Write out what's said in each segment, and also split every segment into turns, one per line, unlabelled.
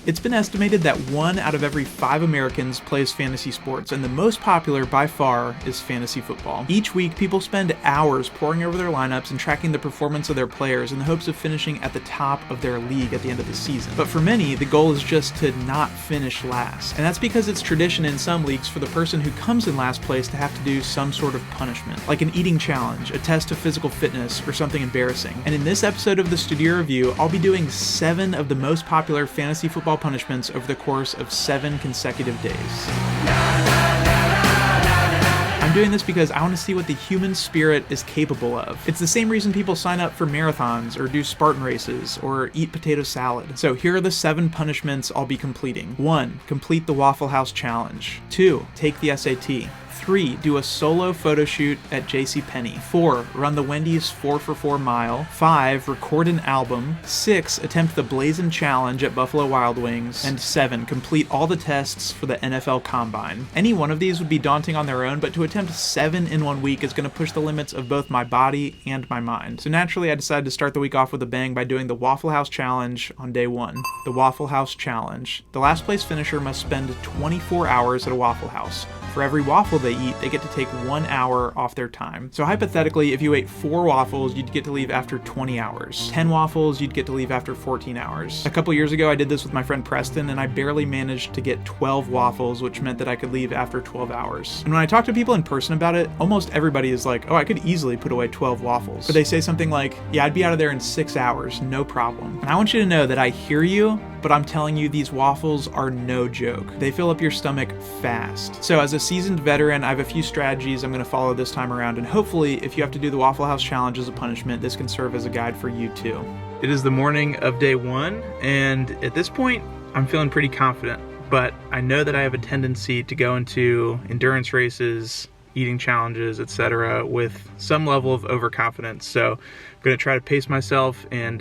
It's been estimated that 1 out of every 5 Americans plays fantasy sports, and the most popular by far is fantasy football. Each week, people spend hours poring over their lineups and tracking the performance of their players in the hopes of finishing at the top of their league at the end of the season. But for many, the goal is just to not finish last. And that's because it's tradition in some leagues for the person who comes in last place to have to do some sort of punishment, like an eating challenge, a test of physical fitness, or something embarrassing. And in this episode of the Studio Review, I'll be doing 7 of the most popular fantasy football punishments over the course of 7 consecutive days. I'm doing this because I want to see what the human spirit is capable of. It's the same reason people sign up for marathons or do Spartan races or eat potato salad. So here are the 7 punishments I'll be completing. 1. Complete the Waffle House challenge. 2. Take the SAT. 3. Do a solo photo shoot at JCPenney. 4. Run the Wendy's 4for4 mile. 5. Record an album. 6. Attempt the Blazin challenge at Buffalo Wild Wings. And 7. Complete all the tests for the NFL Combine. Any one of these would be daunting on their own, but to attempt 7 in 1 week is going to push the limits of both my body and my mind. So naturally, I decided to start the week off with a bang by doing the Waffle House challenge on day 1. The Waffle House challenge. The last place finisher must spend 24 hours at a Waffle House. For every waffle they eat, they get to take 1 hour off their time. So hypothetically, if you ate 4 waffles, you'd get to leave after 20 hours. 10 waffles, you'd get to leave after 14 hours. A couple years ago, I did this with my friend Preston, and I barely managed to get 12 waffles, which meant that I could leave after 12 hours. And when I talk to people in person about it, almost everybody is like, oh, I could easily put away 12 waffles. But they say something like, yeah, I'd be out of there in 6 hours, no problem. And I want you to know that I hear you, but I'm telling you, these waffles are no joke. They fill up your stomach fast. So as a seasoned veteran, I have a few strategies I'm going to follow this time around, and hopefully, if you have to do the Waffle House challenge as a punishment, this can serve as a guide for you too. It is the morning of day 1, and at this point, I'm feeling pretty confident, but I know that I have a tendency to go into endurance races, eating challenges, etc. with some level of overconfidence. So I'm going to try to pace myself, and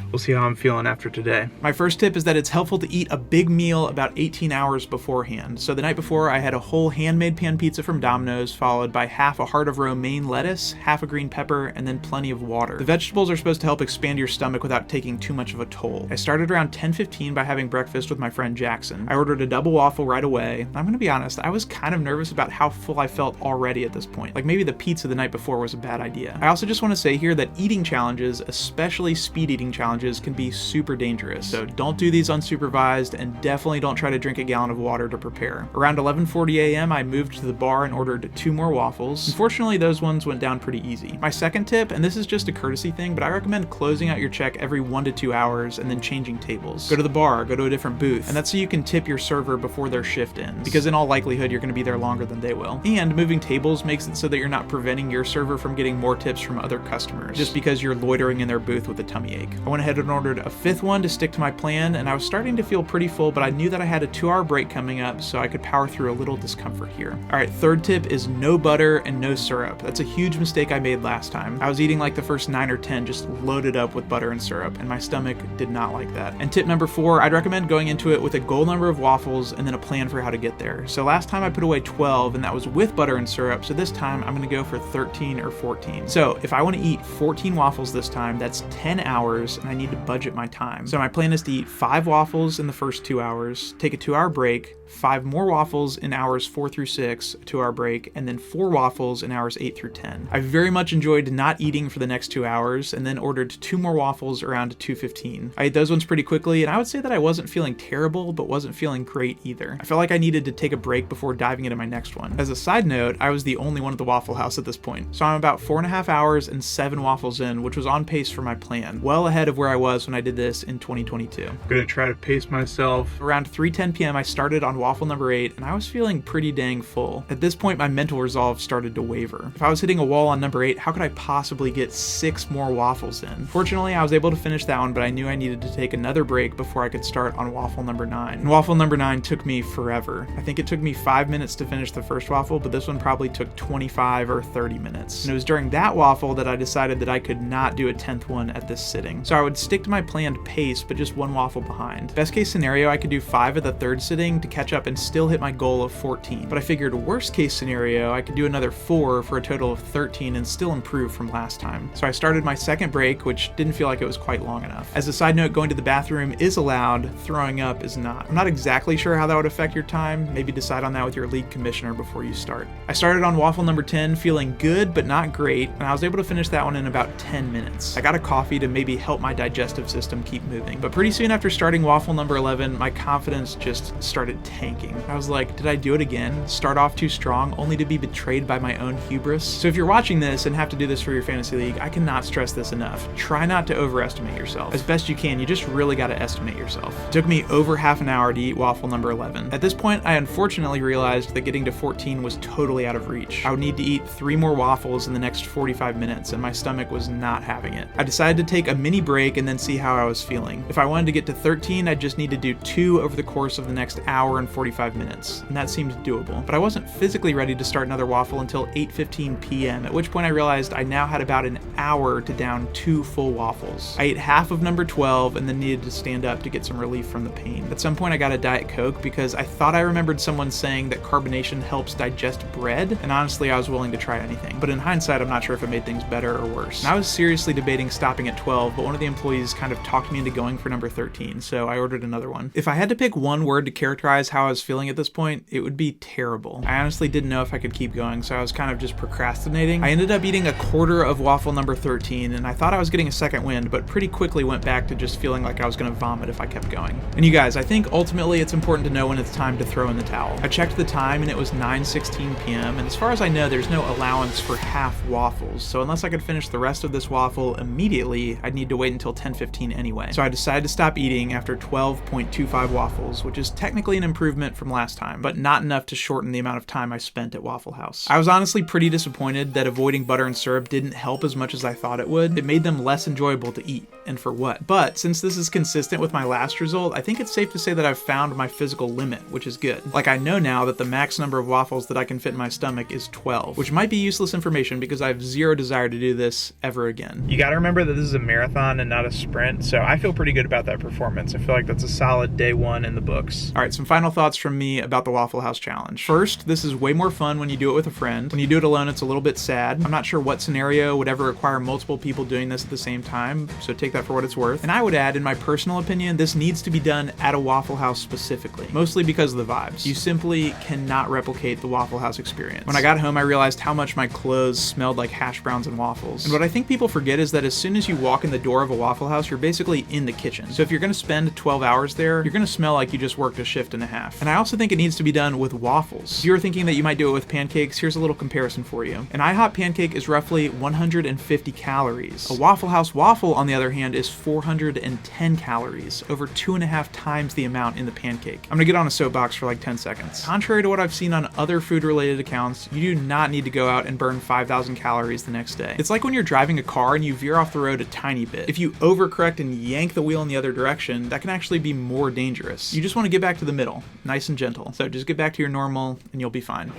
we'll see how I'm feeling after today. My first tip is that it's helpful to eat a big meal about 18 hours beforehand. So the night before, I had a whole handmade pan pizza from Domino's, followed by half a heart of romaine lettuce, half a green pepper, and then plenty of water. The vegetables are supposed to help expand your stomach without taking too much of a toll. I started around 10:15 by having breakfast with my friend Jackson. I ordered a double waffle right away. I'm gonna be honest, I was kind of nervous about how full I felt already at this point. Like maybe the pizza the night before was a bad idea. I also just want to say here that eating challenges, especially speed eating challenges, can be super dangerous. So don't do these unsupervised, and definitely don't try to drink a gallon of water to prepare. Around 11:40 a.m. I moved to the bar and ordered 2 more waffles. Unfortunately, those ones went down pretty easy. My second tip, and this is just a courtesy thing, but I recommend closing out your check every 1 to 2 hours and then changing tables. Go to the bar, go to a different booth, and that's so you can tip your server before their shift ends, because in all likelihood, you're going to be there longer than they will. And moving tables makes it so that you're not preventing your server from getting more tips from other customers, just because you're loitering in their booth with a tummy ache. I went ahead and ordered a 5th one to stick to my plan, and I was starting to feel pretty full, but I knew that I had a 2-hour break coming up, so I could power through a little discomfort here. Alright, third tip is no butter and no syrup. That's a huge mistake I made last time. I was eating like the first 9 or 10 just loaded up with butter and syrup, and my stomach did not like that. And tip number 4, I'd recommend going into it with a goal number of waffles and then a plan for how to get there. So last time I put away 12, and that was with butter and syrup, so this time I'm going to go for 13 or 14. So if I want to eat 14 waffles this time, that's 10 hours, and I need to budget my time. So my plan is to eat 5 waffles in the first 2 hours, take a 2-hour break, 5 more waffles in hours 4 through 6, a 2-hour break, and then 4 waffles in hours 8 through 10. I very much enjoyed not eating for the next 2 hours, and then ordered 2 more waffles around 2:15. I ate those ones pretty quickly, and I would say that I wasn't feeling terrible, but wasn't feeling great either. I felt like I needed to take a break before diving into my next one. As a side note, I was the only one at the Waffle House at this point, so I'm about 4.5 hours and 7 waffles in, which was on pace for my plan, well ahead of where I was when I did this in 2022. I'm gonna try to pace myself. Around 3:10 p.m. I started on waffle number 8, and I was feeling pretty dang full. At this point, my mental resolve started to waver. If I was hitting a wall on number 8, how could I possibly get 6 more waffles in? Fortunately, I was able to finish that one, but I knew I needed to take another break before I could start on waffle number 9. And waffle number 9 took me forever. I think it took me 5 minutes to finish the first waffle, but this one probably took 25 or 30 minutes. And it was during that waffle that I decided that I could not do a 10th one at this sitting. So I would stick to my planned pace, but just one waffle behind. Best case scenario, I could do 5 at the 3rd sitting to catch up and still hit my goal of 14. But I figured worst case scenario, I could do another 4 for a total of 13 and still improve from last time. So I started my second break, which didn't feel like it was quite long enough. As a side note, going to the bathroom is allowed, throwing up is not. I'm not exactly sure how that would affect your time. Maybe decide on that with your league commissioner before you start. I started on waffle number 10 feeling good but not great, and I was able to finish that one in about 10 minutes. I got a coffee to maybe help my digestive system keep moving. But pretty soon after starting waffle number 11, my confidence just started tanking. I was like, did I do it again? Start off too strong, only to be betrayed by my own hubris? So if you're watching this and have to do this for your fantasy league, I cannot stress this enough. Try not to overestimate yourself. As best you can, you just really gotta estimate yourself. It took me over half an hour to eat waffle number 11. At this point, I unfortunately realized that getting to 14 was totally out of reach. I would need to eat 3 more waffles in the next 45 minutes, and my stomach was not having it. I decided to take a mini break and then see how I was feeling. If I wanted to get to 13, I'd just need to do 2 over the course of the next hour and 45 minutes, and that seemed doable. But I wasn't physically ready to start another waffle until 8:15 p.m., at which point I realized I now had about an hour to down 2 full waffles. I ate half of number 12 and then needed to stand up to get some relief from the pain. At some point I got a Diet Coke because I thought I remembered someone saying that carbonation helps digest bread, and honestly I was willing to try anything. But in hindsight, I'm not sure if it made things better or worse. And I was seriously debating stopping at 12, but one of the employees kind of talked me into going for number 13, so I ordered another one. If I had to pick one word to characterize how I was feeling at this point, it would be terrible. I honestly didn't know if I could keep going, so I was kind of just procrastinating. I ended up eating a quarter of waffle number 13, and I thought I was getting a second wind, but pretty quickly went back to just feeling like I was gonna vomit if I kept going. And you guys, I think ultimately it's important to know when it's time to throw in the towel. I checked the time and it was 9:16 p.m., and as far as I know, there's no allowance for half waffles, so unless I could finish the rest of this waffle immediately, I'd need to wait until 10:15 anyway. So I decided to stop eating after 12.25 waffles, which is technically an improvement from last time, but not enough to shorten the amount of time I spent at Waffle House. I was honestly pretty disappointed that avoiding butter and syrup didn't help as much as I thought it would. It made them less enjoyable to eat, and for what? But since this is consistent with my last result, I think it's safe to say that I've found my physical limit, which is good. Like, I know now that the max number of waffles that I can fit in my stomach is 12, which might be useless information because I have zero desire to do this ever again. You gotta remember that this is a marathon and not a sprint, so I feel pretty good about that performance. I feel like that's a solid day 1 in the books. All right, some final thoughts from me about the Waffle House challenge. First, this is way more fun when you do it with a friend. When you do it alone, it's a little bit sad. I'm not sure what scenario would ever require multiple people doing this at the same time, so take that for what it's worth. And I would add, in my personal opinion, this needs to be done at a Waffle House specifically, mostly because of the vibes. You simply cannot replicate the Waffle House experience. When I got home, I realized how much my clothes smelled like hash browns and waffles. And what I think people forget is that as soon as you walk in the door of a Waffle House, you're basically in the kitchen. So if you're gonna spend 12 hours there, you're gonna smell like you just worked a shift and a half. And I also think it needs to be done with waffles. If you were thinking that you might do it with pancakes, here's a little comparison for you. An IHOP pancake is roughly 150 calories. A Waffle House waffle, on the other hand, is 410 calories, over 2.5 times the amount in the pancake. I'm gonna get on a soapbox for like 10 seconds. Contrary to what I've seen on other food-related accounts, you do not need to go out and burn 5,000 calories the next day. It's like when you're driving a car and you veer off the road a tiny bit. If you overcorrect and yank the wheel in the other direction, that can actually be more dangerous. You just want to get back to the middle, nice and gentle. So just get back to your normal and you'll be fine.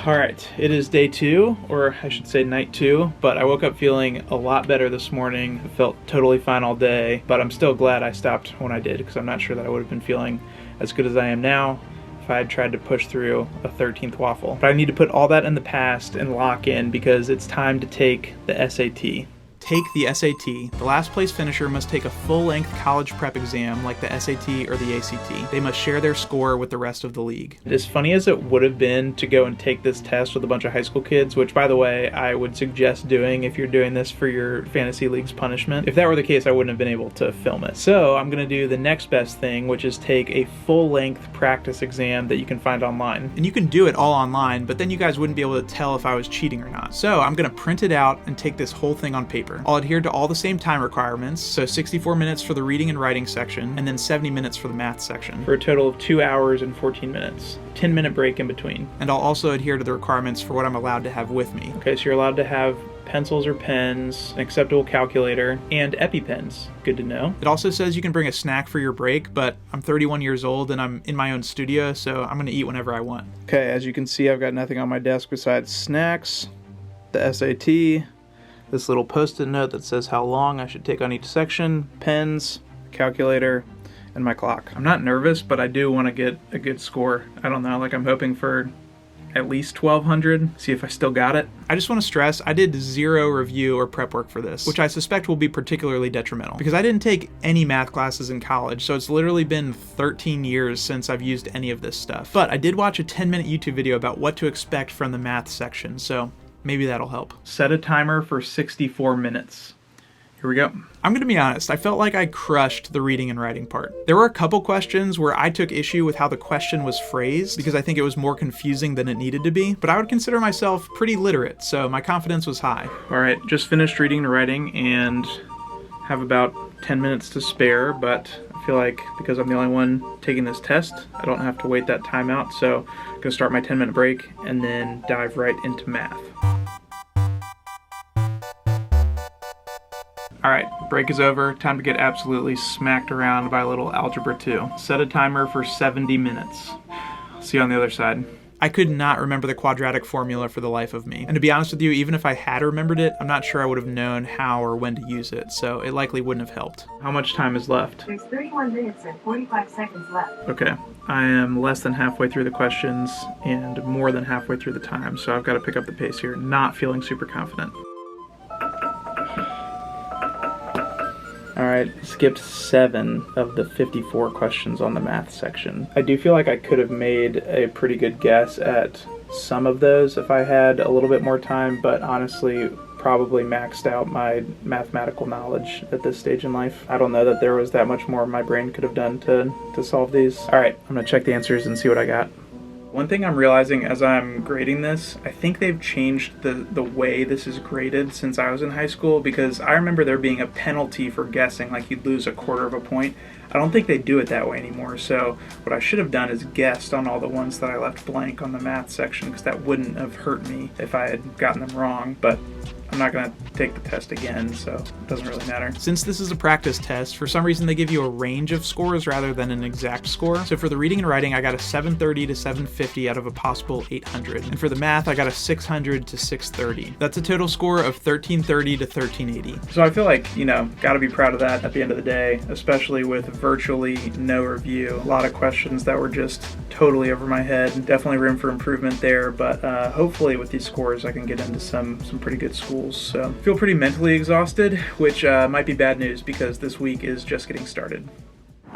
All right, it is day 2, or I should say night 2, but I woke up feeling a lot better this morning. I felt totally fine all day, but I'm still glad I stopped when I did because I'm not sure that I would have been feeling as good as I am now if I had tried to push through a 13th waffle. But I need to put all that in the past and lock in because it's time to take the SAT. Take the SAT. The last place finisher must take a full-length college prep exam like the SAT or the ACT. They must share their score with the rest of the league. As funny as it would have been to go and take this test with a bunch of high school kids, which by the way, I would suggest doing if you're doing this for your fantasy league's punishment. If that were the case, I wouldn't have been able to film it. So I'm gonna do the next best thing, which is take a full-length practice exam that you can find online. And you can do it all online, but then you guys wouldn't be able to tell if I was cheating or not. So I'm gonna print it out and take this whole thing on paper. I'll adhere to all the same time requirements, so 64 minutes for the reading and writing section, and then 70 minutes for the math section, for a total of 2 hours and 14 minutes. 10-minute break in between. And I'll also adhere to the requirements for what I'm allowed to have with me. Okay, so you're allowed to have pencils or pens, an acceptable calculator, and EpiPens. Good to know. It also says you can bring a snack for your break, but I'm 31 years old and I'm in my own studio, so I'm gonna eat whenever I want. Okay, as you can see, I've got nothing on my desk besides snacks, the SAT, this little post-it note that says how long I should take on each section, pens, calculator, and my clock. I'm not nervous, but I do want to get a good score. I don't know, like I'm hoping for at least 1200, see if I still got it. I just want to stress, I did zero review or prep work for this, which I suspect will be particularly detrimental because I didn't take any math classes in college, so it's literally been 13 years since I've used any of this stuff. But I did watch a 10-minute YouTube video about what to expect from the math section, so maybe that'll help. Set a timer for 64 minutes. Here we go. I'm gonna be honest, I felt like I crushed the reading and writing part. There were a couple questions where I took issue with how the question was phrased because I think it was more confusing than it needed to be, but I would consider myself pretty literate, so my confidence was high. All right, just finished reading and writing and have about 10 minutes to spare, but I feel like because I'm the only one taking this test, I don't have to wait that time out, so I'm gonna start my 10-minute break and then dive right into math. Alright, break is over. Time to get absolutely smacked around by a little Algebra 2. Set a timer for 70 minutes. See you on the other side. I could not remember the quadratic formula for the life of me. And to be honest with you, even if I had remembered it, I'm not sure I would have known how or when to use it, so it likely wouldn't have helped. How much time is left?
There's 31 minutes and 45 seconds left.
Okay, I am less than halfway through the questions and more than halfway through the time, so I've got to pick up the pace here. Not feeling super confident. Alright, skipped 7 of the 54 questions on the math section. I do feel like I could have made a pretty good guess at some of those if I had a little bit more time, but honestly, probably maxed out my mathematical knowledge at this stage in life. I don't know that there was that much more my brain could have done to solve these. Alright, I'm gonna check the answers and see what I got. One thing I'm realizing as I'm grading this, I think they've changed the way this is graded since I was in high school, because I remember there being a penalty for guessing, like you'd lose a quarter of a point. I don't think they do it that way anymore, so what I should have done is guessed on all the ones that I left blank on the math section, because that wouldn't have hurt me if I had gotten them wrong, but I'm not going to take the test again, so it doesn't really matter. Since this is a practice test, for some reason they give you a range of scores rather than an exact score. So for the reading and writing, I got a 730 to 750 out of a possible 800. And for the math, I got a 600 to 630. That's a total score of 1330 to 1380. So I feel like, you know, got to be proud of that at the end of the day, especially with virtually no review. A lot of questions that were just totally over my head. Definitely room for improvement there, but hopefully with these scores, I can get into some pretty good schools. So I feel pretty mentally exhausted, which might be bad news because this week is just getting started.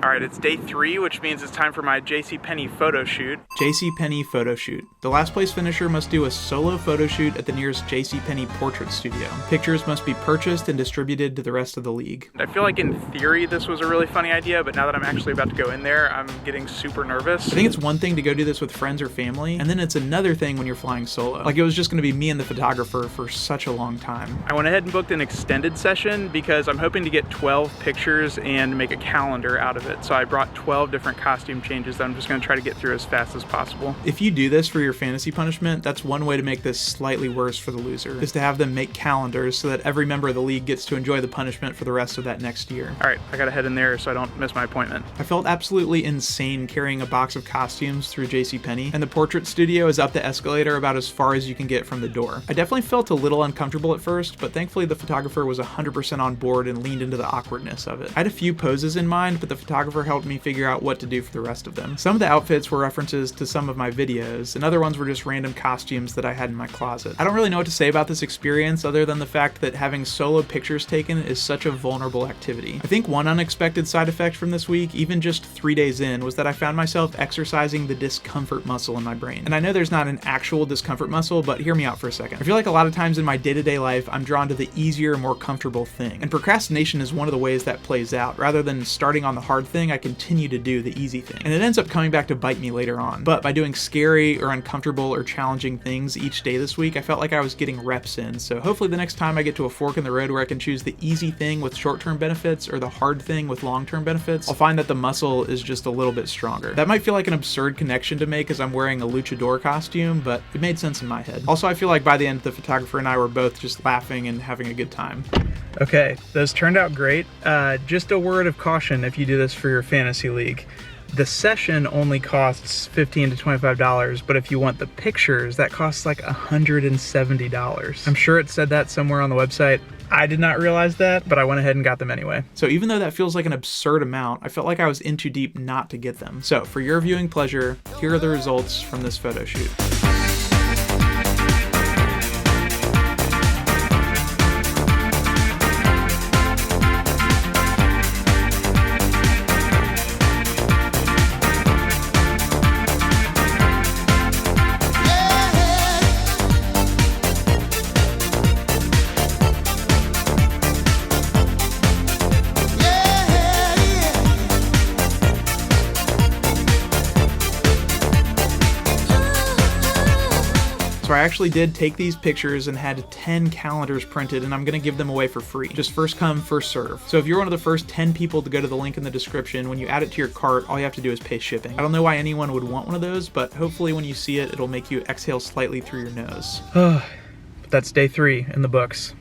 All right, it's day 3, which means it's time for my JCPenney Photoshoot. JCPenney Photoshoot. The last place finisher must do a solo photoshoot at the nearest JCPenney portrait studio. Pictures must be purchased and distributed to the rest of the league. I feel like in theory this was a really funny idea, but now that I'm actually about to go in there, I'm getting super nervous. I think it's one thing to go do this with friends or family, and then it's another thing when you're flying solo. Like it was just gonna be me and the photographer for such a long time. I went ahead and booked an extended session because I'm hoping to get 12 pictures and make a calendar out of it. So I brought 12 different costume changes that I'm just going to try to get through as fast as possible. If you do this for your fantasy punishment, that's one way to make this slightly worse for the loser, is to have them make calendars so that every member of the league gets to enjoy the punishment for the rest of that next year. All right, I got to head in there so I don't miss my appointment. I felt absolutely insane carrying a box of costumes through JCPenney, and the portrait studio is up the escalator about as far as you can get from the door. I definitely felt a little uncomfortable at first, but thankfully the photographer was 100% on board and leaned into the awkwardness of it. I had a few poses in mind, but the photographer helped me figure out what to do for the rest of them. Some of the outfits were references to some of my videos, and other ones were just random costumes that I had in my closet. I don't really know what to say about this experience other than the fact that having solo pictures taken is such a vulnerable activity. I think one unexpected side effect from this week, even just 3 days in, was that I found myself exercising the discomfort muscle in my brain. And I know there's not an actual discomfort muscle, but hear me out for a second. I feel like a lot of times in my day-to-day life, I'm drawn to the easier, more comfortable thing. And procrastination is one of the ways that plays out. Rather than starting on the hard thing, I continue to do the easy thing. And it ends up coming back to bite me later on. But by doing scary or uncomfortable or challenging things each day this week, I felt like I was getting reps in. So hopefully the next time I get to a fork in the road where I can choose the easy thing with short-term benefits or the hard thing with long-term benefits, I'll find that the muscle is just a little bit stronger. That might feel like an absurd connection to make as I'm wearing a luchador costume, but it made sense in my head. Also, I feel like by the end, the photographer and I were both just laughing and having a good time. Okay, those turned out great. Just a word of caution if you do this for your fantasy league. The session only costs $15 to $25, but if you want the pictures, that costs like $170. I'm sure it said that somewhere on the website. I did not realize that, but I went ahead and got them anyway. So even though that feels like an absurd amount, I felt like I was in too deep not to get them. So for your viewing pleasure, here are the results from this photo shoot. So I actually did take these pictures and had 10 calendars printed, and I'm gonna give them away for free. Just first come, first serve. So if you're one of the first 10 people to go to the link in the description, when you add it to your cart, all you have to do is pay shipping. I don't know why anyone would want one of those, but hopefully when you see it, it'll make you exhale slightly through your nose. But that's day 3 in the books.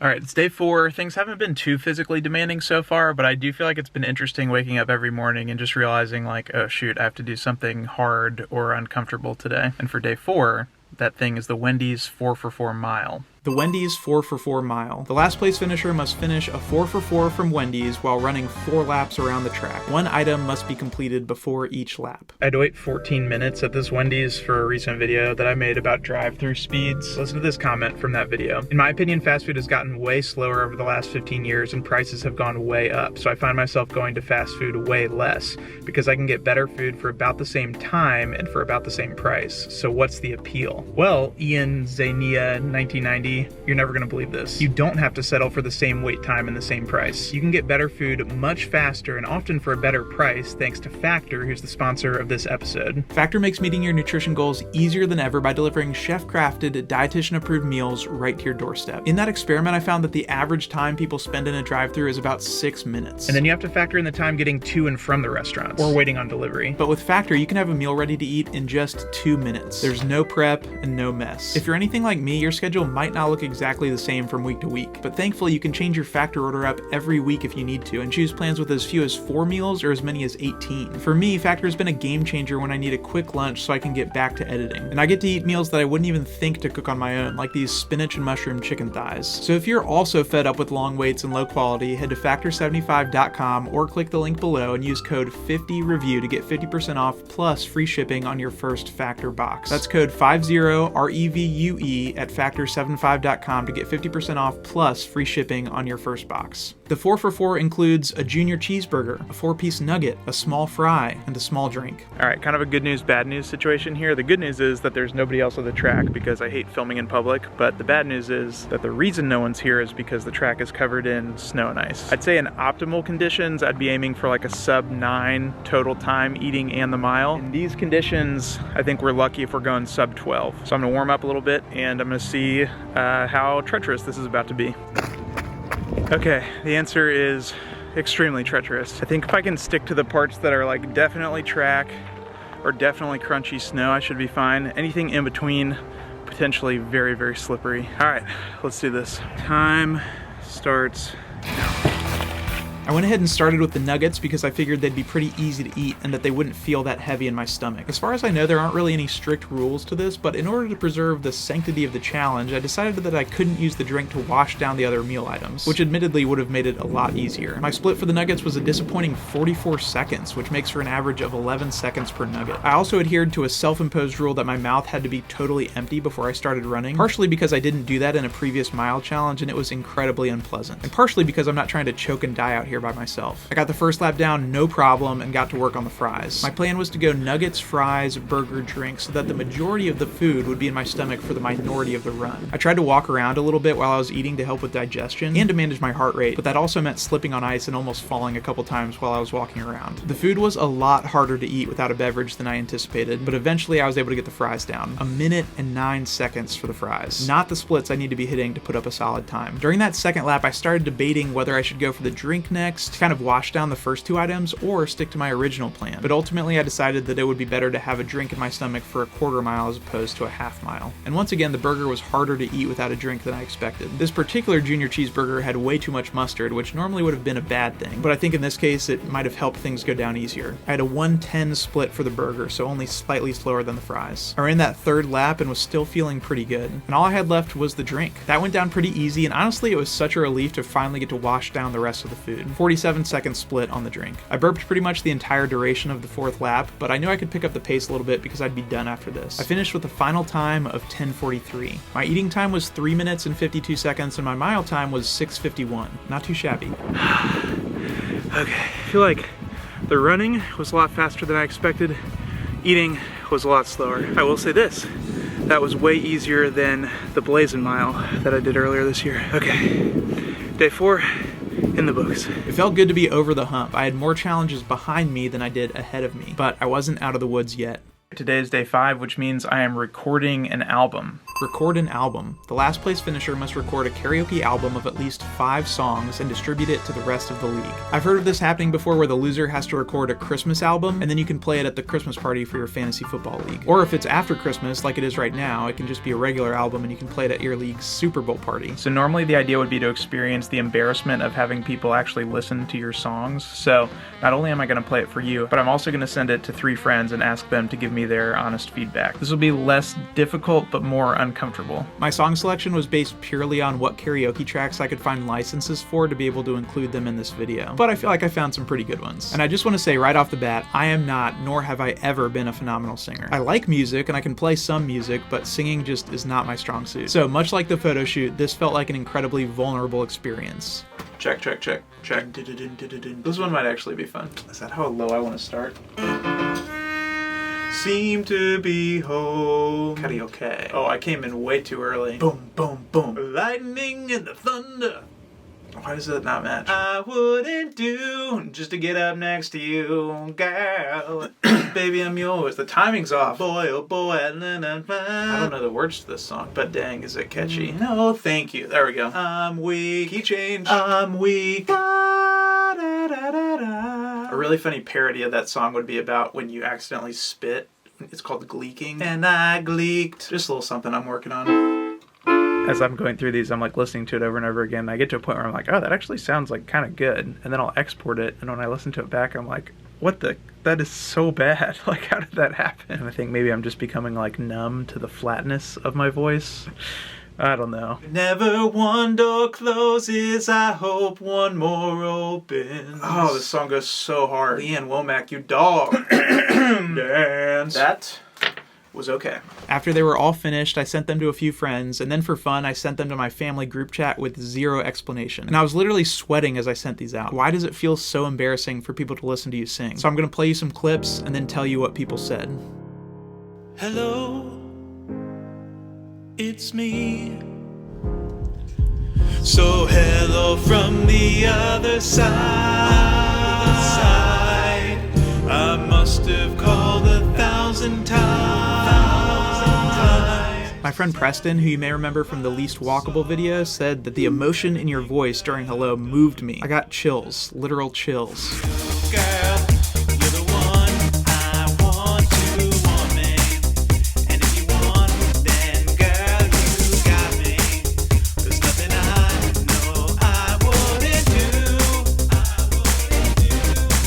All right, it's day 4. Things haven't been too physically demanding so far, but I do feel like it's been interesting waking up every morning and just realizing like, oh shoot, I have to do something hard or uncomfortable today. And for day 4, that thing is the Wendy's 4-for-4 mile. The Wendy's 4-for-4 mile. The last place finisher must finish a 4-for-4 from Wendy's while running 4 laps around the track. 1 item must be completed before each lap. I had to wait 14 minutes at this Wendy's for a recent video that I made about drive-through speeds. Listen to this comment from that video. In my opinion, fast food has gotten way slower over the last 15 years and prices have gone way up. So I find myself going to fast food way less because I can get better food for about the same time and for about the same price. So what's the appeal? Well, Ian Zania 1990, you're never gonna believe this. You don't have to settle for the same wait time and the same price. You can get better food much faster and often for a better price thanks to Factor, who's the sponsor of this episode. Factor makes meeting your nutrition goals easier than ever by delivering chef-crafted, dietitian-approved meals right to your doorstep. In that experiment, I found that the average time people spend in a drive-thru is about 6 minutes. And then you have to factor in the time getting to and from the restaurants or waiting on delivery. But with Factor, you can have a meal ready to eat in just 2 minutes. There's no prep and no mess. If you're anything like me, your schedule might not look exactly the same from week to week, but thankfully you can change your Factor order up every week if you need to and choose plans with as few as 4 meals or as many as 18. For me, Factor has been a game changer when I need a quick lunch so I can get back to editing. And I get to eat meals that I wouldn't even think to cook on my own, like these spinach and mushroom chicken thighs. So if you're also fed up with long waits and low quality, head to factor75.com or click the link below and use code 50REVIEW to get 50% off plus free shipping on your first Factor box. That's code 50REVUE at factor75.com to get 50% off plus free shipping on your first box. The 4-for-4 includes a junior cheeseburger, a 4-piece nugget, a small fry, and a small drink. All right, kind of a good news, bad news situation here. The good news is that there's nobody else on the track because I hate filming in public, but the bad news is that the reason no one's here is because the track is covered in snow and ice. I'd say in optimal conditions, I'd be aiming for like a sub-9 total time eating and the mile. In these conditions, I think we're lucky if we're going sub-12. So I'm gonna warm up a little bit and I'm gonna see how treacherous this is about to be. Okay, the answer is extremely treacherous. I think if I can stick to the parts that are like definitely track or definitely crunchy snow, I should be fine. Anything in between, potentially very, very slippery. All right, let's do this. Time starts now. I went ahead and started with the nuggets because I figured they'd be pretty easy to eat and that they wouldn't feel that heavy in my stomach. As far as I know, there aren't really any strict rules to this, but in order to preserve the sanctity of the challenge, I decided that I couldn't use the drink to wash down the other meal items, which admittedly would have made it a lot easier. My split for the nuggets was a disappointing 44 seconds, which makes for an average of 11 seconds per nugget. I also adhered to a self-imposed rule that my mouth had to be totally empty before I started running, partially because I didn't do that in a previous mile challenge and it was incredibly unpleasant, and partially because I'm not trying to choke and die out here by myself. I got the first lap down no problem and got to work on the fries. My plan was to go nuggets, fries, burger, drink so that the majority of the food would be in my stomach for the minority of the run. I tried to walk around a little bit while I was eating to help with digestion and to manage my heart rate, but that also meant slipping on ice and almost falling a couple times while I was walking around. The food was a lot harder to eat without a beverage than I anticipated, but eventually I was able to get the fries down. 1 minute and 9 seconds for the fries. Not the splits I need to be hitting to put up a solid time. During that second lap, I started debating whether I should go for the drink next next to kind of wash down the first 2 items or stick to my original plan. But ultimately I decided that it would be better to have a drink in my stomach for a 1/4 mile as opposed to a 1/2 mile. And once again, the burger was harder to eat without a drink than I expected. This particular junior cheeseburger had way too much mustard, which normally would have been a bad thing, but I think in this case it might have helped things go down easier. I had a 1:10 split for the burger, so only slightly slower than the fries. I ran that 3rd lap and was still feeling pretty good, and all I had left was the drink. That went down pretty easy, and honestly it was such a relief to finally get to wash down the rest of the food. 47-second split on the drink. I burped pretty much the entire duration of the 4th lap, but I knew I could pick up the pace a little bit because I'd be done after this. I finished with a final time of 10:43. My eating time was 3 minutes and 52 seconds, and my mile time was 6:51. Not too shabby. Okay, I feel like the running was a lot faster than I expected. Eating was a lot slower. I will say this, that was way easier than the Blazin mile that I did earlier this year. Okay, day 4 in the books. It felt good to be over the hump. I had more challenges behind me than I did ahead of me, but I wasn't out of the woods yet. Today is day 5, which means I am recording an album. Record an album. The last place finisher must record a karaoke album of at least 5 songs and distribute it to the rest of the league. I've heard of this happening before where the loser has to record a Christmas album and then you can play it at the Christmas party for your fantasy football league. Or if it's after Christmas, like it is right now, it can just be a regular album and you can play it at your league's Super Bowl party. So normally the idea would be to experience the embarrassment of having people actually listen to your songs. So not only am I going to play it for you, but I'm also going to send it to 3 friends and ask them to give me their honest feedback. This will be less difficult but more uncomfortable. My song selection was based purely on what karaoke tracks I could find licenses for to be able to include them in this video, but I feel like I found some pretty good ones. And I just want to say right off the bat, I am not, nor have I ever been, a phenomenal singer. I like music and I can play some music, but singing just is not my strong suit. So much like the photo shoot, this felt like an incredibly vulnerable experience. Check, check, check, check. This one might actually be fun. Is that how low I want to start? Seem to be home. Karaoke. Oh, I came in way too early. Boom, boom, boom. Lightning and the thunder. Why does that not match? I wouldn't do just to get up next to you, girl. Baby, I'm yours. The timing's off. Boy, oh boy. I don't know the words to this song, but dang, is it catchy. No, thank you. There we go. I'm weak. Key change. I'm weak. Da, da, da, da, da. A really funny parody of that song would be about when you accidentally spit. It's called gleeking. And I gleeked. Just a little something I'm working on. As I'm going through these, I'm like listening to it over and over again. And I get to a point where I'm like, oh, that actually sounds like kind of good. And then I'll export it. And when I listen to it back, I'm like, what the? That is so bad. Like, how did that happen? And I think maybe I'm just becoming like numb to the flatness of my voice. I don't know. Never one door closes, I hope one more opens. Oh, this song goes so hard. Leanne Womack, you dog. Dance. That was okay. After they were all finished, I sent them to a few friends, and then for fun, I sent them to my family group chat with 0 explanation. And I was literally sweating as I sent these out. Why does it feel so embarrassing for people to listen to you sing? So I'm gonna play you some clips and then tell you what people said. Hello, it's me. So hello from the other side. I must have called 1,000 times. My friend Preston, who you may remember from the Least Walkable video, said that the emotion in your voice during Hello moved me. I got chills, literal chills. Girl, you're the one I want to want me. And if you want, then girl, you got me. There's nothing I know I wouldn't do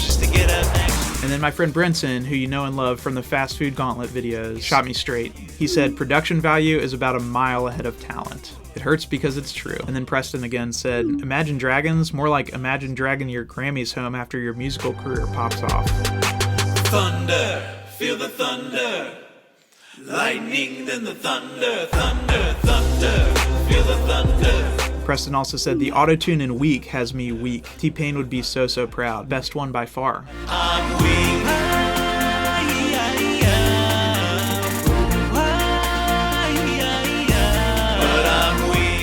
just to get up next. And then my friend Brinson, who you know and love from the Fast Food Gauntlet videos, shot me straight. He said production value is about a mile ahead of talent. It hurts because it's true. And then Preston again said, Imagine Dragons, more like imagine dragging your Grammys home after your musical career pops off. Thunder, feel the thunder. Lightning, then the thunder, thunder, thunder, feel the thunder. Preston also said the autotune in Weak has me weak. T-Pain would be so proud. Best one by far. I'm weak.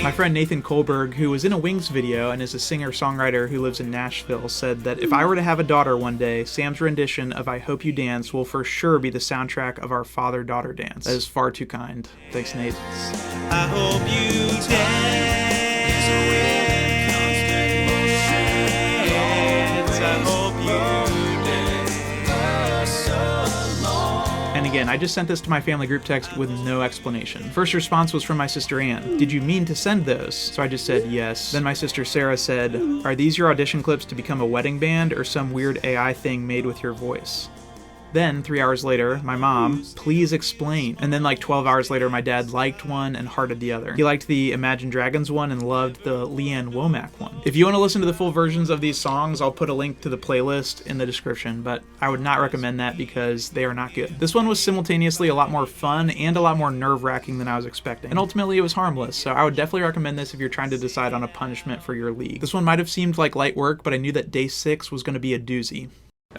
My friend Nathan Kohlberg, who was in a Wings video and is a singer-songwriter who lives in Nashville, said that if I were to have a daughter one day, Sam's rendition of I Hope You Dance will for sure be the soundtrack of our father-daughter dance. That is far too kind. Thanks, Nate. I hope you dance. And again, I just sent this to my family group text with no explanation. First response was from my sister Ann. Did you mean to send those? So I just said yes. Then my sister Sarah said, are these your audition clips to become a wedding band or some weird AI thing made with your voice? Then, 3 hours later, my mom, please explain. And then like 12 hours later, my dad liked one and hearted the other. He liked the Imagine Dragons one and loved the Leanne Womack one. If you want to listen to the full versions of these songs, I'll put a link to the playlist in the description, but I would not recommend that because they are not good. This one was simultaneously a lot more fun and a lot more nerve-wracking than I was expecting. And ultimately it was harmless, so I would definitely recommend this if you're trying to decide on a punishment for your league. This one might have seemed like light work, but I knew that day 6 was going to be a doozy.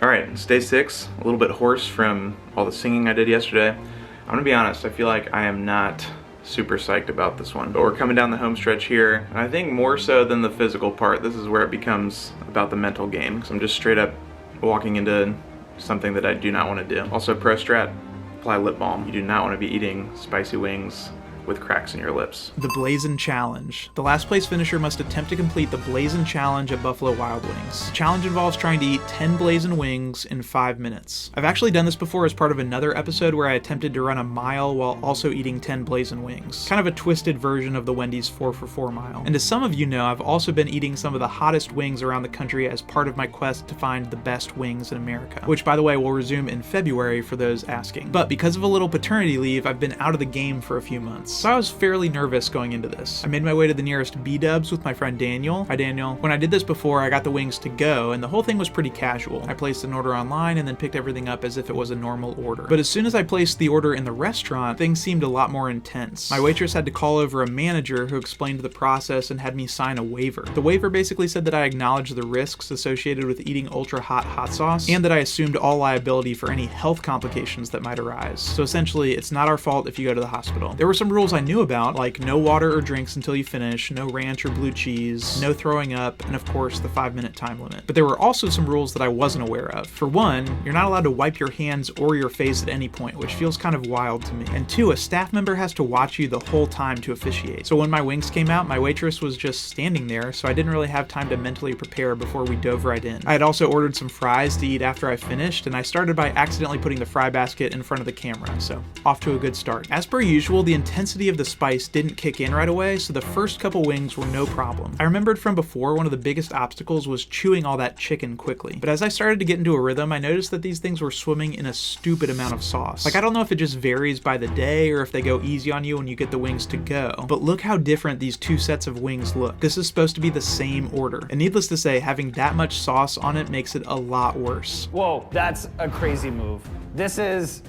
Alright, it's day 6, a little bit hoarse from all the singing I did yesterday. I'm gonna be honest, I feel like I am not super psyched about this one. But we're coming down the home stretch here, and I think more so than the physical part, this is where it becomes about the mental game. Because I'm just straight up walking into something that I do not want to do. Also, pro strat, apply lip balm. You do not want to be eating spicy wings with cracks in your lips.
The Blazin Challenge. The last place finisher must attempt to complete the Blazin Challenge at Buffalo Wild Wings. The challenge involves trying to eat 10 Blazin wings in 5 minutes. I've actually done this before as part of another episode where I attempted to run a mile while also eating 10 Blazin wings. Kind of a twisted version of the Wendy's 4 for 4 mile. And as some of you know, I've also been eating some of the hottest wings around the country as part of my quest to find the best wings in America, which by the way will resume in February for those asking. But because of a little paternity leave, I've been out of the game for a few months. So I was fairly nervous going into this. I made my way to the nearest B-dubs with my friend Daniel. Hi Daniel. When I did this before, I got the wings to go, and the whole thing was pretty casual. I placed an order online and then picked everything up as if it was a normal order. But as soon as I placed the order in the restaurant, things seemed a lot more intense. My waitress had to call over a manager who explained the process and had me sign a waiver. The waiver basically said that I acknowledged the risks associated with eating ultra hot sauce, and that I assumed all liability for any health complications that might arise. So essentially, it's not our fault if you go to the hospital. There were some rules I knew about, like no water or drinks until you finish, no ranch or blue cheese, no throwing up, and of course the 5-minute time limit. But there were also some rules that I wasn't aware of. For one, you're not allowed to wipe your hands or your face at any point, which feels kind of wild to me. And 2, a staff member has to watch you the whole time to officiate. So when my wings came out, my waitress was just standing there, so I didn't really have time to mentally prepare before we dove right in. I had also ordered some fries to eat after I finished, and I started by accidentally putting the fry basket in front of the camera, so off to a good start. As per usual, the intensity of the spice didn't kick in right away, so the first couple wings were no problem. I remembered from before one of the biggest obstacles was chewing all that chicken quickly. But as I started to get into a rhythm, I noticed that these things were swimming in a stupid amount of sauce. Like, I don't know if it just varies by the day or if they go easy on you when you get the wings to go, but look how different these 2 sets of wings look. This is supposed to be the same order. And needless to say, having that much sauce on it makes it a lot worse.
Whoa, that's a crazy move. This is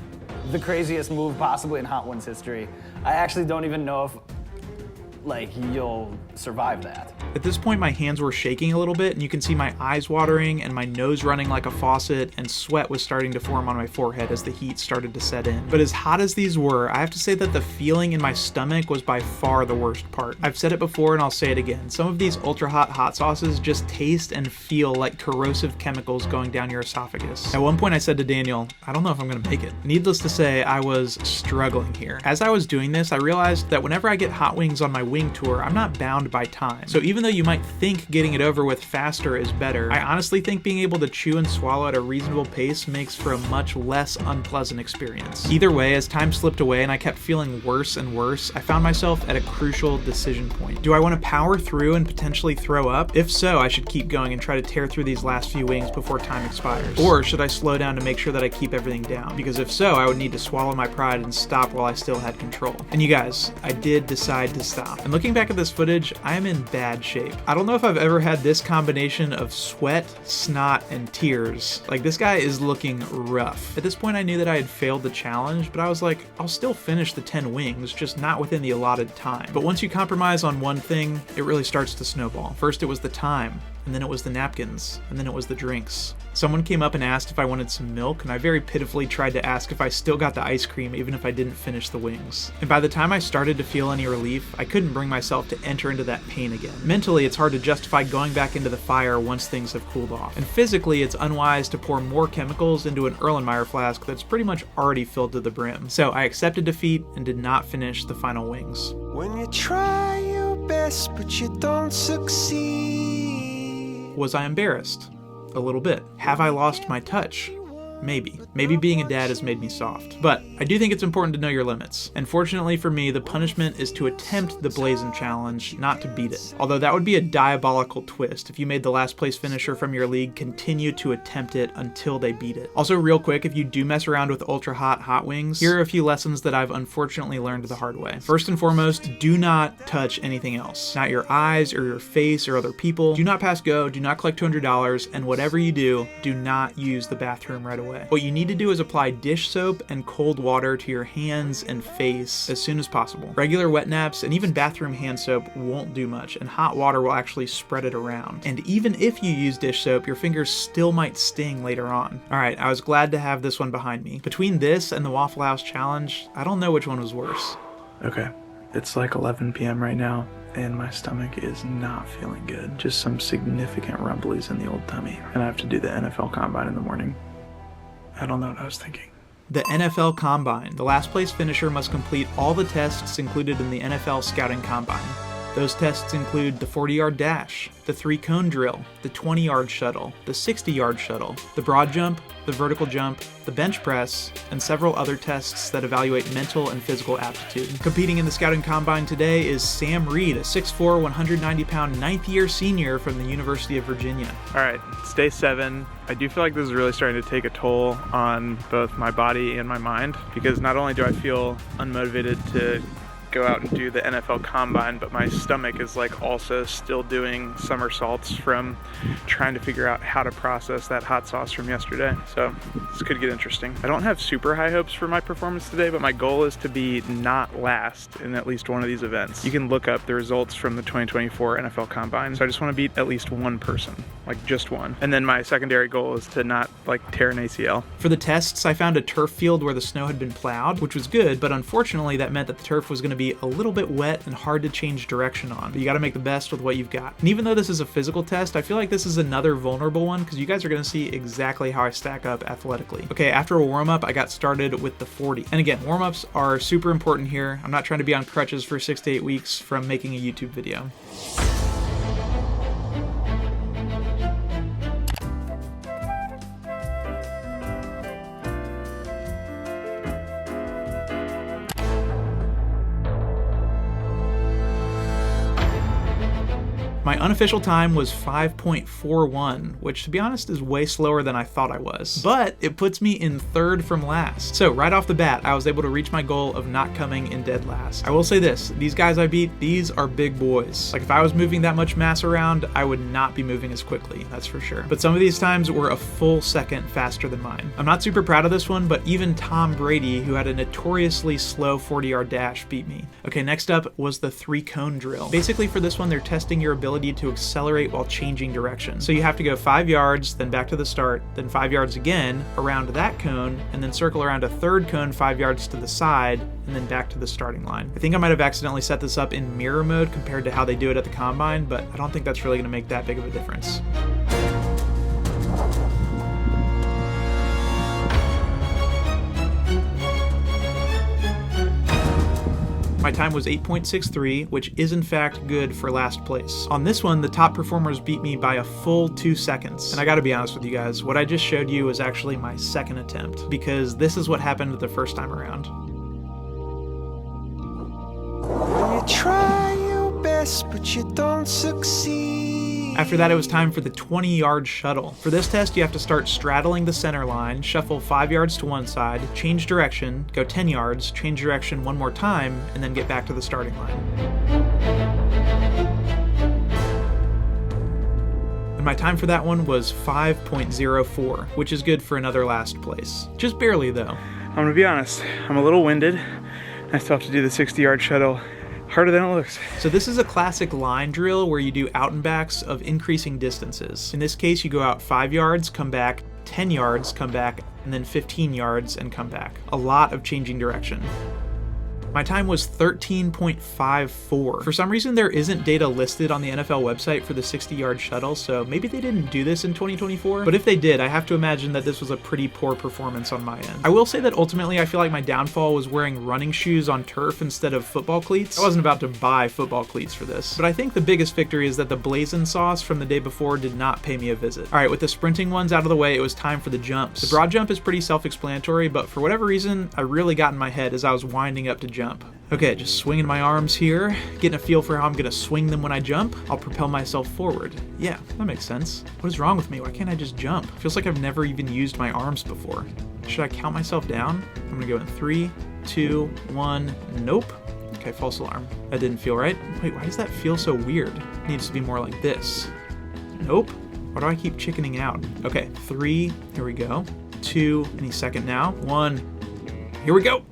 the craziest move possibly in Hot Ones history. I actually don't even know if you'll survive that.
At this point, my hands were shaking a little bit, and you can see my eyes watering and my nose running like a faucet, and sweat was starting to form on my forehead as the heat started to set in. But as hot as these were, I have to say that the feeling in my stomach was by far the worst part. I've said it before and I'll say it again. Some of these ultra hot sauces just taste and feel like corrosive chemicals going down your esophagus. At one point I said to Daniel, I don't know if I'm gonna make it. Needless to say, I was struggling here. As I was doing this, I realized that whenever I get hot wings on my wing tour, I'm not bound by time. So even though you might think getting it over with faster is better, I honestly think being able to chew and swallow at a reasonable pace makes for a much less unpleasant experience. Either way, as time slipped away and I kept feeling worse and worse, I found myself at a crucial decision point. Do I want to power through and potentially throw up? If so, I should keep going and try to tear through these last few wings before time expires. Or should I slow down to make sure that I keep everything down? Because if so, I would need to swallow my pride and stop while I still had control. And you guys, I did decide to stop. And looking back at this footage, I am in bad shape. I don't know if I've ever had this combination of sweat, snot, and tears. Like, this guy is looking rough. At this point, I knew that I had failed the challenge, but I was like, I'll still finish the 10 wings, just not within the allotted time. But once you compromise on one thing, it really starts to snowball. First it was the time, and then it was the napkins, and then it was the drinks. Someone came up and asked if I wanted some milk, and I very pitifully tried to ask if I still got the ice cream even if I didn't finish the wings. And by the time I started to feel any relief, I couldn't bring myself to enter into that pain again. Mentally, it's hard to justify going back into the fire once things have cooled off. And physically, it's unwise to pour more chemicals into an Erlenmeyer flask that's pretty much already filled to the brim. So I accepted defeat and did not finish the final wings.
When you try your best but you don't succeed.
Was I embarrassed? A little bit. Have I lost my touch? maybe. Maybe being a dad has made me soft. But I do think it's important to know your limits. And fortunately for me, the punishment is to attempt the Blazin challenge, not to beat it. Although that would be a diabolical twist if you made the last place finisher from your league continue to attempt it until they beat it. Also, real quick, if you do mess around with ultra hot wings, here are a few lessons that I've unfortunately learned the hard way. First and foremost, do not touch anything else. Not your eyes or your face or other people. Do not pass go, do not collect $200, and whatever you do not use the bathroom right away. What you need to do is apply dish soap and cold water to your hands and face as soon as possible. Regular wet naps and even bathroom hand soap won't do much, and hot water will actually spread it around. And even if you use dish soap, your fingers still might sting later on. Alright, I was glad to have this one behind me. Between this and the Waffle House challenge, I don't know which one was worse.
Okay, it's like 11 p.m. right now, and my stomach is not feeling good. Just some significant rumblies in the old tummy. And I have to do the NFL Combine in the morning. I don't know what I was thinking.
The NFL Combine. The last place finisher must complete all the tests included in the NFL Scouting Combine. Those tests include the 40-yard dash, the 3-cone drill, the 20-yard shuttle, the 60-yard shuttle, the broad jump, the vertical jump, the bench press, and several other tests that evaluate mental and physical aptitude. Competing in the Scouting Combine today is Sam Reid, a 6'4", 190-pound 9th-year senior from the University of Virginia.
All right, it's day 7. I do feel like this is really starting to take a toll on both my body and my mind, because not only do I feel unmotivated to go out and do the NFL Combine, but my stomach is like also still doing somersaults from trying to figure out how to process that hot sauce from yesterday. So this could get interesting. I don't have super high hopes for my performance today, but my goal is to be not last in at least one of these events. You can look up the results from the 2024 NFL Combine. So I just want to beat at least one person, like just one. And then my secondary goal is to not like tear an ACL.
For the tests, I found a turf field where the snow had been plowed, which was good, but unfortunately that meant that the turf was going to be a little bit wet and hard to change direction on. But you got to make the best with what you've got. And even though this is a physical test, I feel like this is another vulnerable one because you guys are going to see exactly how I stack up athletically. Okay, after a warm-up, I got started with the 40. And again, warm-ups are super important here. I'm not trying to be on crutches for 6 to 8 weeks from making a YouTube video. My unofficial time was 5.41, which to be honest is way slower than I thought I was. But it puts me in 3rd from last. So right off the bat, I was able to reach my goal of not coming in dead last. I will say this, these guys I beat, these are big boys. Like if I was moving that much mass around, I would not be moving as quickly, that's for sure. But some of these times were a full second faster than mine. I'm not super proud of this one, but even Tom Brady, who had a notoriously slow 40-yard dash, beat me. Okay, next up was the 3-cone drill. Basically for this one, they're testing your ability to accelerate while changing direction. So you have to go 5 yards, then back to the start, then 5 yards again, around that cone, and then circle around a 3rd cone 5 yards to the side, and then back to the starting line. I think I might have accidentally set this up in mirror mode compared to how they do it at the Combine, but I don't think that's really going to make that big of a difference. My time was 8.63, which is in fact good for last place. On this one, the top performers beat me by a full 2 seconds. And I gotta be honest with you guys, what I just showed you was actually my second attempt, because this is what happened the first time around.
You try your best, but you don't succeed.
After that, it was time for the 20-yard shuttle. For this test, you have to start straddling the center line, shuffle 5 yards to one side, change direction, go 10 yards, change direction one more time, and then get back to the starting line. And my time for that one was 5.04, which is good for another last place. Just barely, though.
I'm gonna be honest, I'm a little winded. I still have to do the 60-yard shuttle. Harder than it looks.
So this is a classic line drill where you do out and backs of increasing distances. In this case, you go out 5 yards, come back, 10 yards, come back, and then 15 yards and come back. A lot of changing direction. My time was 13.54. For some reason, there isn't data listed on the NFL website for the 60-yard shuttle, so maybe they didn't do this in 2024. But if they did, I have to imagine that this was a pretty poor performance on my end. I will say that ultimately I feel like my downfall was wearing running shoes on turf instead of football cleats. I wasn't about to buy football cleats for this. But I think the biggest victory is that the Blazin sauce from the day before did not pay me a visit. All right, with the sprinting ones out of the way, it was time for the jumps. The broad jump is pretty self-explanatory, but for whatever reason, I really got in my head as I was winding up to jump. Okay, just swinging my arms here, getting a feel for how I'm gonna swing them when I jump. I'll propel myself forward. Yeah, that makes sense. What is wrong with me? Why can't I just jump? Feels like I've never even used my arms before. Should I count myself down? I'm gonna go in 3, 2, 1, nope. Okay, false alarm. That didn't feel right. Wait, why does that feel so weird? It needs to be more like this. Nope. Why do I keep chickening out? Okay, 3, here we go. 2, any second now. 1, here we go.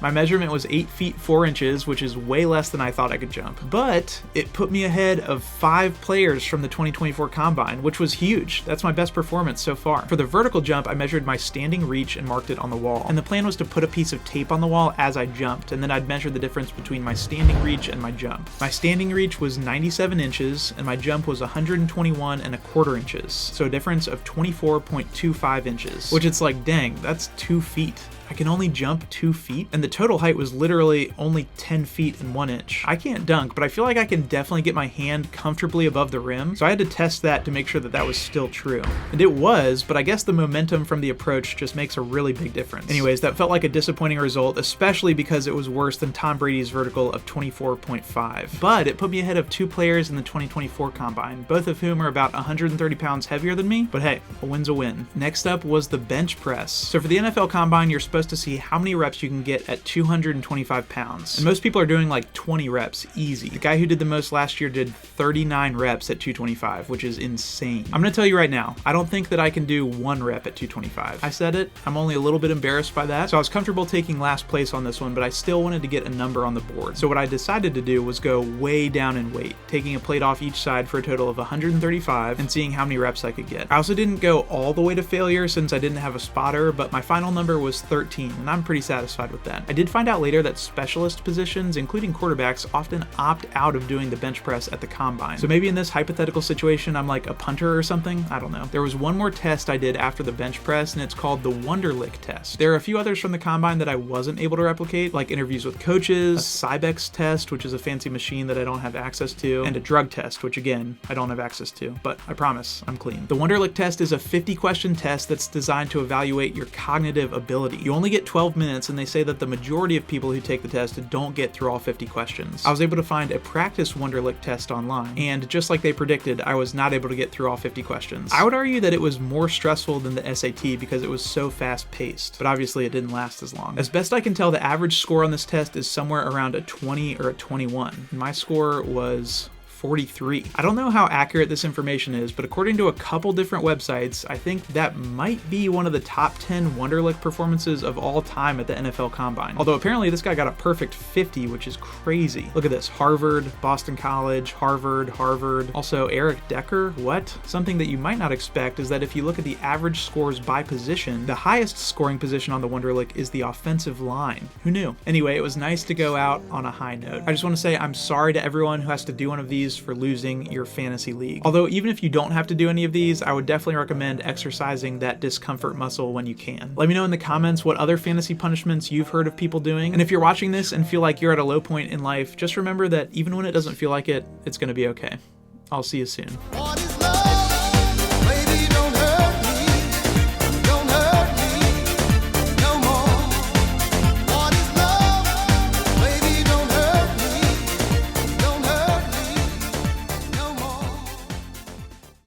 My measurement was 8 feet 4 inches, which is way less than I thought I could jump. But it put me ahead of 5 players from the 2024 Combine, which was huge. That's my best performance so far. For the vertical jump, I measured my standing reach and marked it on the wall. And the plan was to put a piece of tape on the wall as I jumped, and then I'd measure the difference between my standing reach and my jump. My standing reach was 97 inches, and my jump was 121.25 inches. So a difference of 24.25 inches, which it's like, dang, that's 2 feet. I can only jump 2 feet, and the total height was literally only 10 feet and 1 inch. I can't dunk, but I feel like I can definitely get my hand comfortably above the rim, so I had to test that to make sure that that was still true. And it was, but I guess the momentum from the approach just makes a really big difference. Anyways, that felt like a disappointing result, especially because it was worse than Tom Brady's vertical of 24.5. But it put me ahead of 2 players in the 2024 Combine, both of whom are about 130 pounds heavier than me, but hey, a win's a win. Next up was the bench press. So for the NFL Combine, you're supposed to see how many reps you can get at 225 pounds. And most people are doing like 20 reps easy. The guy who did the most last year did 39 reps at 225, which is insane. I'm gonna tell you right now, I don't think that I can do 1 rep at 225. I said it, I'm only a little bit embarrassed by that. So I was comfortable taking last place on this one, but I still wanted to get a number on the board. So what I decided to do was go way down in weight, taking a plate off each side for a total of 135 and seeing how many reps I could get. I also didn't go all the way to failure since I didn't have a spotter, but my final number was 13. And I'm pretty satisfied with that. I did find out later that specialist positions, including quarterbacks, often opt out of doing the bench press at the Combine. So maybe in this hypothetical situation, I'm like a punter or something? I don't know. There was one more test I did after the bench press, and it's called the Wonderlic test. There are a few others from the Combine that I wasn't able to replicate, like interviews with coaches, a Cybex test, which is a fancy machine that I don't have access to, and a drug test, which again, I don't have access to, but I promise I'm clean. The Wonderlic test is a 50-question test that's designed to evaluate your cognitive ability. You only get 12 minutes, and they say that the majority of people who take the test don't get through all 50 questions. I was able to find a practice Wonderlic test online, and just like they predicted, I was not able to get through all 50 questions. I would argue that it was more stressful than the SAT because it was so fast-paced, but obviously it didn't last as long. As best I can tell, the average score on this test is somewhere around a 20 or a 21. My score was 43. I don't know how accurate this information is, but according to a couple different websites, I think that might be one of the top 10 Wonderlic performances of all time at the NFL Combine. Although apparently this guy got a perfect 50, which is crazy. Look at this, Harvard, Boston College, Harvard. Also Eric Decker, what? Something that you might not expect is that if you look at the average scores by position, the highest scoring position on the Wonderlic is the offensive line. Who knew? Anyway, it was nice to go out on a high note. I just want to say I'm sorry to everyone who has to do one of these for losing your fantasy league. Although even if you don't have to do any of these, I would definitely recommend exercising that discomfort muscle when you can. Let me know in the comments what other fantasy punishments you've heard of people doing. And if you're watching this and feel like you're at a low point in life, just remember that even when it doesn't feel like it, it's gonna be okay. I'll see you soon.